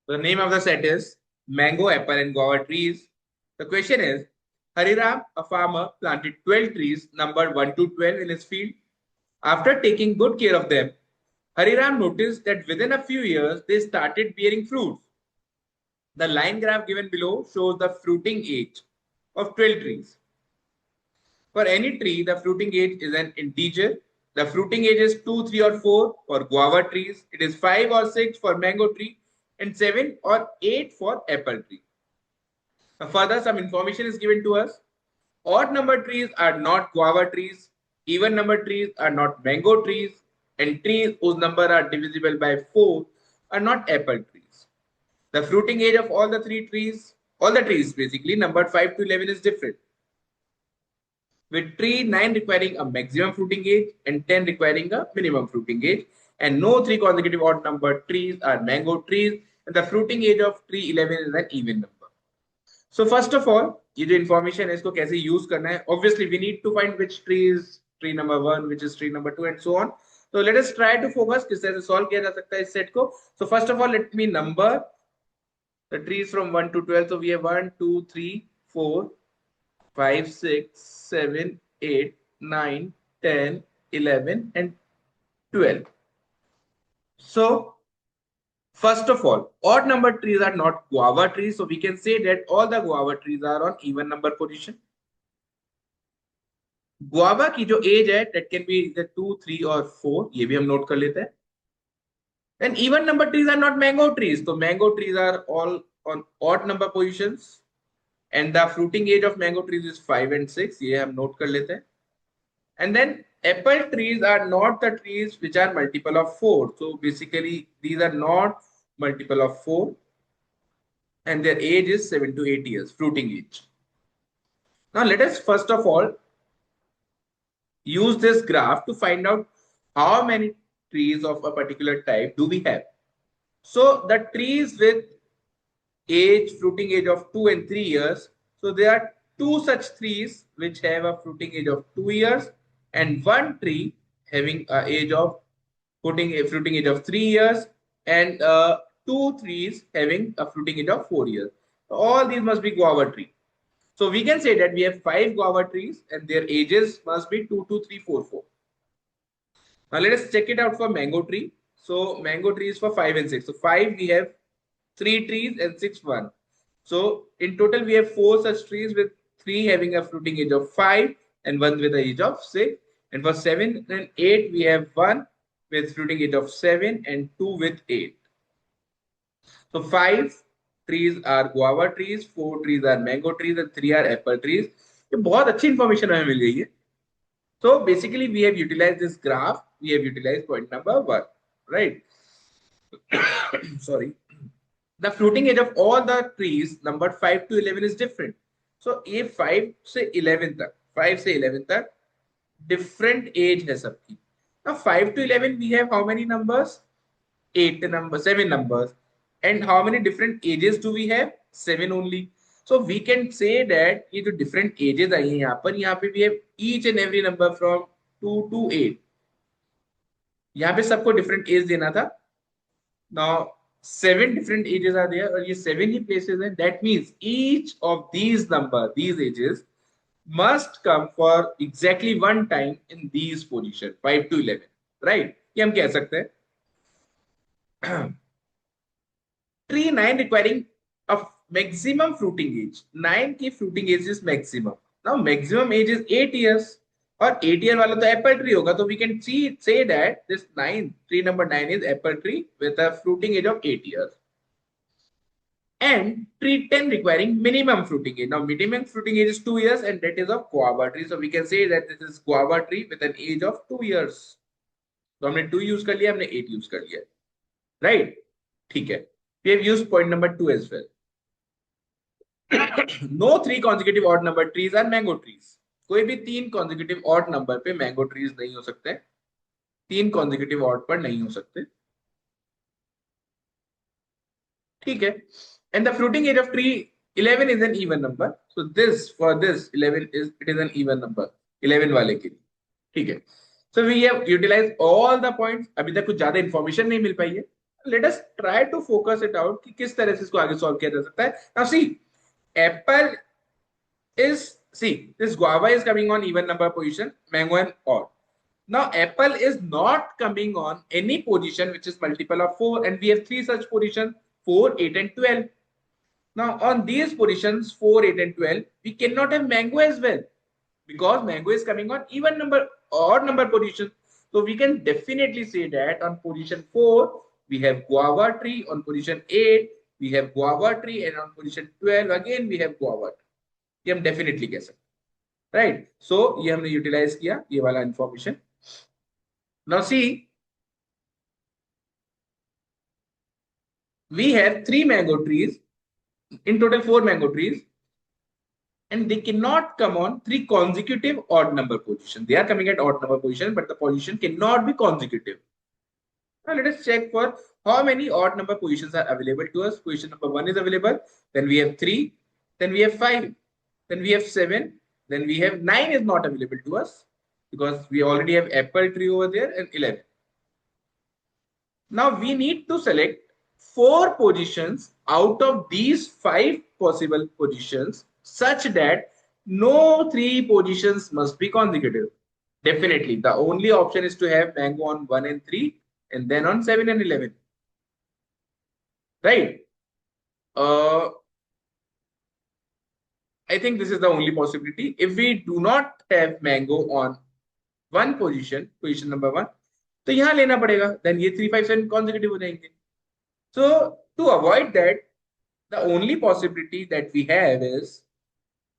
The name of the set is Mango, Apple, and Guava trees. The question is, Hariram, a farmer, planted 12 trees numbered 1 to 12 in his field. After taking good care of them, Hariram noticed that within a few years they started bearing fruits. The line graph given below shows the fruiting age of 12 trees. For any tree, the fruiting age is an integer. The fruiting age is 2, 3, or 4 for guava trees. It is 5 or 6 for mango tree and 7 or 8 for apple tree. Further, some information is given to us. Odd number trees are not guava trees. Even number trees are not mango trees. And trees whose number are divisible by 4 are not apple trees. The fruiting age of all the trees basically numbered 5 to 11 is different, with tree 9 requiring a maximum fruiting age and 10 requiring a minimum fruiting age. And no three consecutive odd number trees are mango trees. And the fruiting age of tree 11 is an even number. So first of all, ये जो information है इसको कैसे use करना है? Obviously, we need to find which tree is tree number 1, which is tree number 2, and so on. So let us try to focus किस तरह से solve किया जा सकता है इस set को. So first of all, let me number the trees from 1 to 12. So we have 1, 2, 3, 4, 5, 6, 7, 8, 9, 10, 11, and 12. So first of all, odd number trees are not guava trees. So we can say that all the guava trees are on even number position. Guava की जो age है, that can be either 2, 3 or 4. ये भी हम note कर लेते हैं. And even number trees are not mango trees. So mango trees are all on odd number positions. And the fruiting age of mango trees is 5 and 6. ये हम note कर लेते हैं. And then apple trees are not the trees which are multiple of 4. So basically these are not multiple of 4. And their age is 7 to 8 years, fruiting age. Now let us first of all use this graph to find out how many trees of a particular type do we have. So the trees with fruiting age of 2 and 3 years. So there are two such trees which have a fruiting age of 2 years and one tree having a fruiting age of 3 years and two trees having a fruiting age of 4 years. So all these must be guava tree. So we can say that we have 5 guava trees and their ages must be 2, 2, 3, 4, 4. Now let us check it out for mango tree. So mango tree is for 5 and 6. So 5 we have 3 trees and 6 1. So in total we have 4 such trees with 3 having a fruiting age of 5 and 1 with the age of 6. And for 7 and 8 we have 1 with fruiting age of 7 and 2 with 8. So 5 trees are guava trees, 4 trees are mango trees and 3 are apple trees. ये बहुत अच्छी information हमें मिल गई है. So basically we have utilized this graph. We have utilized point number 1, right? Sorry. The fruiting age of all the trees numbered 5 to 11 is different. So ये 5 से 11 तक different age है सबकी. Now 5 to 11 we have how many numbers? 7 numbers. And how many different ages do we have? 7 only. So we can say that ये जो different ages आई हैं यहाँ पे we have each and every number from 2 to 8. यहाँ पे सबको different age देना था. Now 7 different ages are there और ये 7 ही places हैं. That means each of these ages must come for exactly one time in these position 5 to 11, right? ये हम कह सकते हैं. Tree 9 requiring a maximum fruiting age. 9 की fruiting age is maximum. Now maximum age is 8 years. और 8 year वाला तो apple tree होगा. तो we can say that this tree number 9 is apple tree with a fruiting age of 8 years. And tree 10 requiring minimum fruiting age. Now minimum fruiting age is 2 years and that is of guava tree. So we can say that this is guava tree with an age of 2 years. तो हमने 2 use कर लिया, हमने 8 use कर लिया. Right? ठीक है. We have used point number 2 as well. No 3 consecutive odd number trees are mango trees. कोई भी 3 consecutive odd number पे mango trees नहीं हो सकते. 3 consecutive odd पर नहीं हो सकते. ठीक है. And the fruiting age of tree 11 is an even number. So for this 11 is an even number. 11 वाले के लिए. ठीक है. So we have utilized all the points. अभी तक कुछ ज्यादा information नहीं मिल पाई है. Let us try to focus it out कि किस तरह से इसको आगे solve किया जा सकता है. Now see, apple is, see, this guava is coming on even number position, mango and odd. Now apple is not coming on any position which is multiple of 4, and we have three such positions, 4, 8 and 12. Now on these positions 4, 8 and 12, we cannot have mango as well, because mango is coming on even number, odd number position. So we can definitely say that on position 4 we have guava tree, on position 8 we have guava tree, and on position 12 again we have guava tree. ये हम definitely कह सकते हैं, right? So ये हमने utilize किया ये वाला information. Now see, we have 3 mango trees, in total 4 mango trees, and they cannot come on 3 consecutive odd number position. They are coming at odd number position, but the position cannot be consecutive. Now let us check for how many odd number positions are available to us. Position number 1 is available, then we have 3, then we have 5, then we have 7, then we have 9 is not available to us because we already have apple tree over there, and 11. Now we need to select 4 positions out of these 5 possible positions such that no 3 positions must be consecutive. Definitely, the only option is to have mango on 1 and 3 and then on 7 and 11. Right? I think this is the only possibility. If we do not have mango on one position, position number 1, तो यहाँ लेना पड़ेगा, then ये 3, 5, 7 consecutive हो जाएंगे. So to avoid that, the only possibility that we have is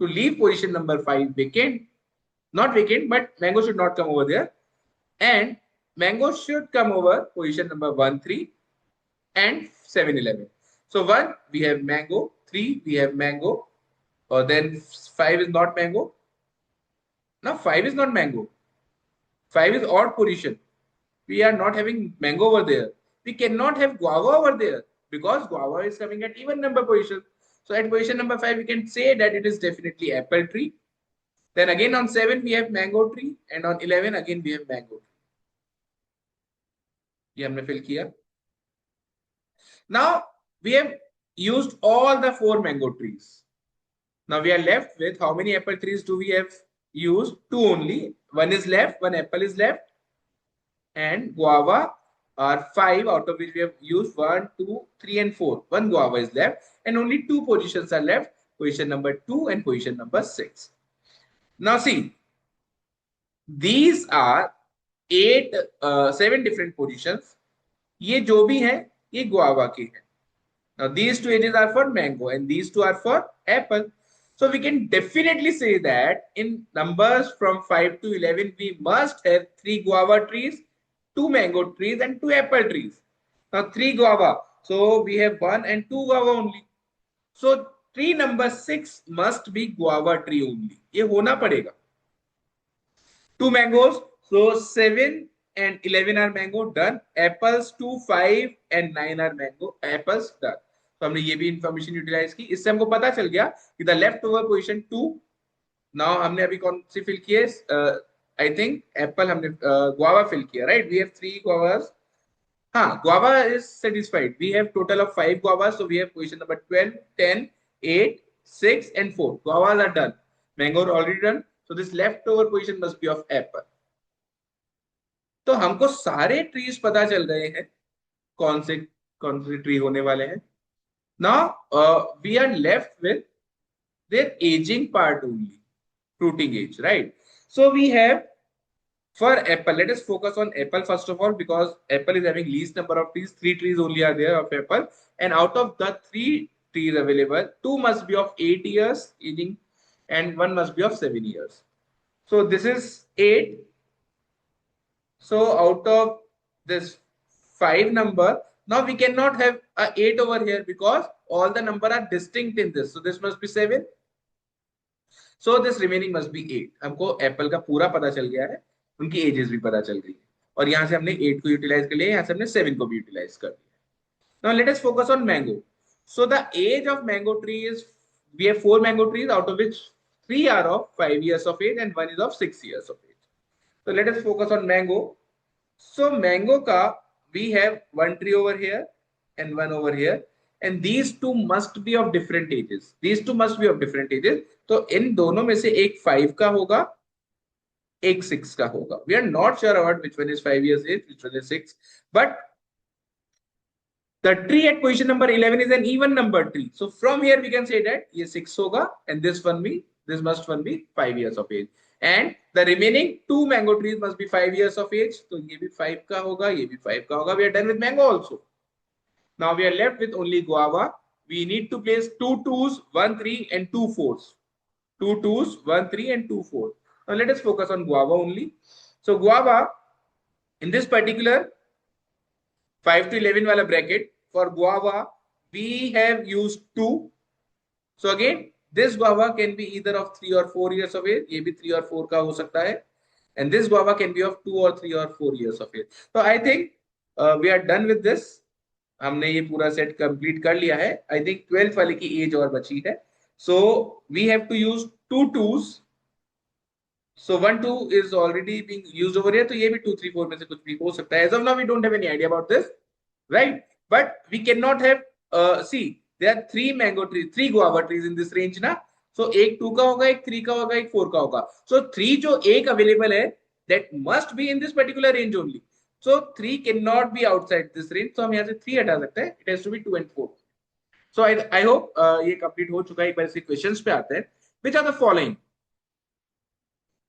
to leave position number 5 vacant, not vacant, but mango should not come over there, and mango should come over position number 1, 3 and 7, 11. So 1 we have mango, 3 we have mango, or then 5 is not mango. Now 5 is not mango. 5 is odd position. We are not having mango over there. We cannot have guava over there because guava is coming at even number position. So at position number 5, we can say that it is definitely apple tree. Then again on 7, we have mango tree, and on 11, again we have mango tree. ये हमने fill किया. Now we have used all the 4 mango trees. Now we are left with how many apple trees do we have used? 2 only. 1 is left, 1 apple is left, and guava are 5, out of which we have used 1, 2, 3 and 4. 1 guava is left, and only 2 positions are left, position number 2 and position number 6. Now see, these are 7 different positions. ये जो भी हैं ये guava के हैं. Now these 2 edges are for mango and these 2 are for apple. So we can definitely say that in numbers from 5 to 11, we must have 3 guava trees, 2 mango trees and 2 apple trees. Now 3 guava. So we have 1 and 2 guava only. So tree number 6 must be guava tree only. ये होना पड़ेगा. 2 mangoes. So 7 and 11 are mango, done. Apples 2, 5 and 9 are mango. Apples, done. तो हमने ये भी information utilise की. इससे हमको पता चल गया कि the left over position 2. Now हमने अभी कौन सी फिल की है? आई थिंक एप्पल हमने गुआवा फिल किया, राइट? We have 3 guavas. हाँ, guava is satisfied. We have total of 5 guavas, so we have position number 12, 10, 8, 6 and 4. Guavas are done. Mango are already done. So this left over position must be of apple. तो हमको सारे trees पता चल रहे हैं कौन से tree होने वाले हैं. Now we are left with their aging part only, fruiting age, right? So we have for apple, let us focus on apple first of all, because apple is having least number of trees. 3 trees only are there of apple, and out of the 3 trees available, 2 must be of 8 years aging and 1 must be of 7 years. So this is 8. So out of this 5 number, now we cannot have a 8 over here because all the number are distinct in this. So this must be 7. So this remaining must be 8. हमको Apple का पूरा पता चल गया है, उनकी edges भी पता चल गई है, और यहाँ से हमने 8 को यूटिलाइज कर लिया, यहाँ से हमने 7 को भी यूटिलाइज कर लिया. Now let us focus on mango. So the age of mango tree is, we have 4 mango trees, out of which 3 are of 5 years of age and 1 is of 6 years of age. So let us focus on mango. So mango ka we have 1 tree over here, and one over here, and these two must be of different ages. These two must be of different ages. तो इन दोनों में से एक 5 का होगा, एक 6 का होगा. We are not sure about which one is 5 years age, which one is 6, but the tree at position number 11 is an even number tree. So from here we can say that ये 6 होगा, and this must one be 5 years of age, and the remaining 2 mango trees must be 5 years of age. तो ये भी 5 का होगा, ये भी 5 का होगा. We are done with mango also. Now we are left with only guava. We need to place 2 2s, 1 3 and 2 4s. 2 2s, 1 3 and 2 4. Now let us focus on guava only. So guava, in this particular 5 to 11 wala bracket, for guava we have used 2. So again this guava can be either of 3 or 4 years of age. ये भी 3 or 4 का हो सकता है. And this guava can be of 2 or 3 or 4 years of age. So I think we are done with this. हमने ये पूरा set complete कर लिया है. आई थिंक 12th वाले की एज और बची है. So we have to use 2 2s. So 1 2 is already being used over here. तो ये भी 2 3 4 में से कुछ भी हो सकता है. As of now we don't have any idea about this, right? But we can not have see there are 3 mango trees, 3 guava trees in this range ना. सो एक 2 का होगा, एक 3 का होगा, एक 4 का होगा. सो 3 जो एक अवेलेबल है that must be in this particular range only. So 3 cannot be outside this range. So हम यहाँ से 3 हटा सकते हैं. It has to be 2 and 4. So I hope ये complete हो चुका है. एक बार इसे questions पे आते हैं. Which are the following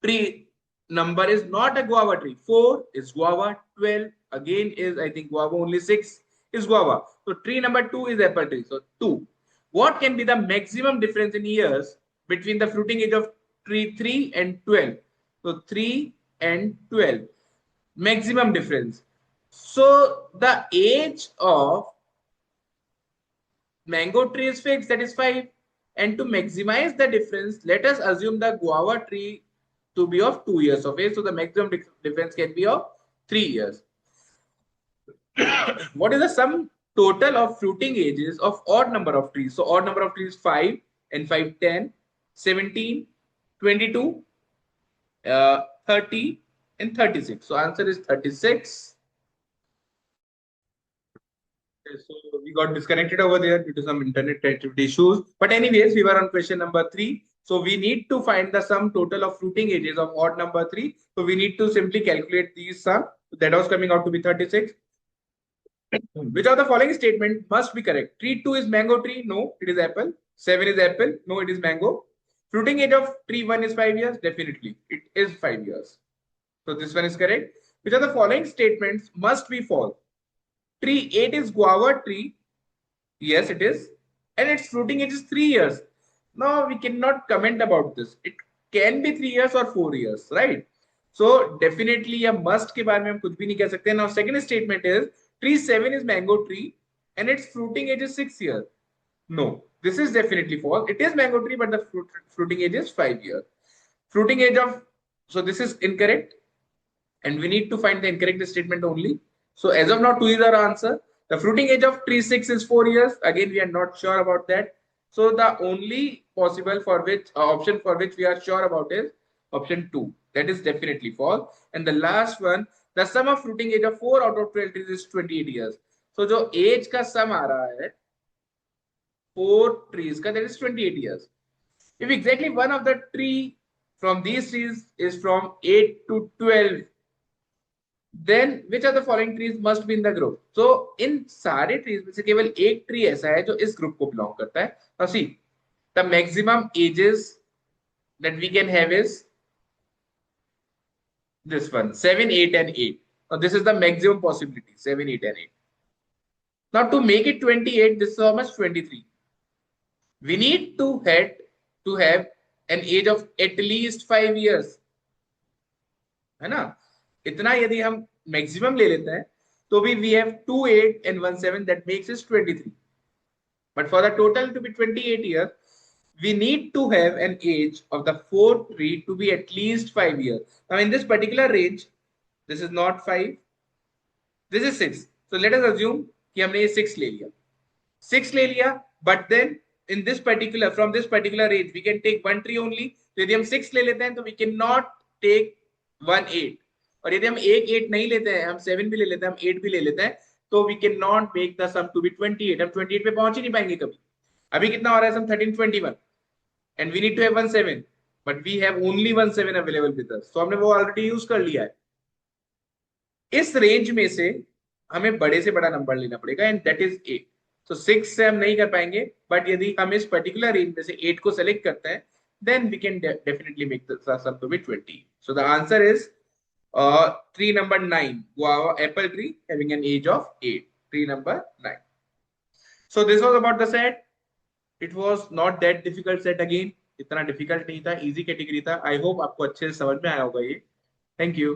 tree number is not a guava tree? 4 is guava. 12 again is, I think, guava. Only 6 is guava. So tree number 2 is apple tree. So 2. What can be the maximum difference in years between the fruiting age of tree 3 and 12? So 3 and 12. Maximum difference. So the age of mango tree is fixed, that is 5. And to maximize the difference, let us assume the guava tree to be of 2 years of age. So the maximum difference can be of 3 years. What is the sum total of fruiting ages of odd number of trees? So odd number of trees 5 and 5 10, 17, 22, 30 and 36. So answer is 36. Okay, so we got disconnected over there due to some internet connectivity issues. But anyways, we were on question number 3. So we need to find the sum total of fruiting ages of odd number 3. So we need to simply calculate these sum. So that was coming out to be 36. Which of the following statement must be correct? Tree 2 is mango tree. No, it is apple. 7 is apple. No, it is mango. Fruiting age of tree 1 is 5 years. Definitely, it is 5 years. So this one is correct. Which of the following statements must be false? Tree 8 is guava tree. Yes, it is. And its fruiting age is 3 years. Now we cannot comment about this. It can be 3 years or 4 years, right? So definitely a must के बारे में हम कुछ भी नहीं कह सकते. Now second statement is tree 7 is mango tree and its fruiting age is 6 years. No, this is definitely false. It is mango tree, but the fruiting age is 5 years. Fruiting age of, so this is incorrect. And we need to find the incorrect statement only. So as of now, 2 is our answer. The fruiting age of tree 6 is 4 years. Again, we are not sure about that. So the only possible for which option for which we are sure about is option 2. That is definitely false. And the last one, the sum of fruiting age of 4 out of 12 trees is 28 years. So जो age का sum आ रहा है 4 trees का, that is 28 years. If exactly one of the tree from these trees is from 8 to 12, then which of the following trees must be in the group? So इन सारे trees में से केवल एक tree ऐसा है जो इस group को belong करता है. Now see, the maximum ages that we can have is this one, 7, 8 and 8. Now this is the maximum possibility, 7, 8 and 8. Now to make it 28, this is how much? 23. We need to have an age of at least 5 years. है ना? इतना यदि हम maximum ले लेते हैं तो भी we have 2 8 and 1 7, that makes it 23. But for the total to be 28 years, we need to have an age of the fourth tree to be at least 5 years. Now in this particular range, this is not 5, this is 6. So let us assume कि हमने ये 6 ले लिया, 6 ले लिया, but then in this particular, from this particular range, we can take one tree only. तो यदि हम 6 ले लेते हैं तो we cannot take 1 8. और यदि हम 1 8 नहीं लेते हैं, हम 7 भी ले लेते हैं, हम 8 भी ले लेते हैं, तो we can not make the sum to be 28. हम 28 पे पहुंच ही नहीं पाएंगे कभी. अभी कितना हो रहा है sum 1321 and we need to have 17 but we have only 17 available with us. तो हमने वो ऑलरेडी यूज कर लिया है. इस रेंज में से हमें बड़े से बड़ा नंबर लेना पड़ेगा एंड दैट इज 8. तो 6 से हम नहीं कर पाएंगे बट यदि हम इस पर्टिकुलर रेंज में से 8 को सेलेक्ट करते हैं then we can definitely make the sum to be 20. So the answer is tree number 9, guava apple tree having an age of 8. Tree number 9. So this was about the set. It was not that difficult set again. इतना difficult नहीं था, easy category था. I hope आपको अच्छे से समझ में आया होगा ये. Thank you.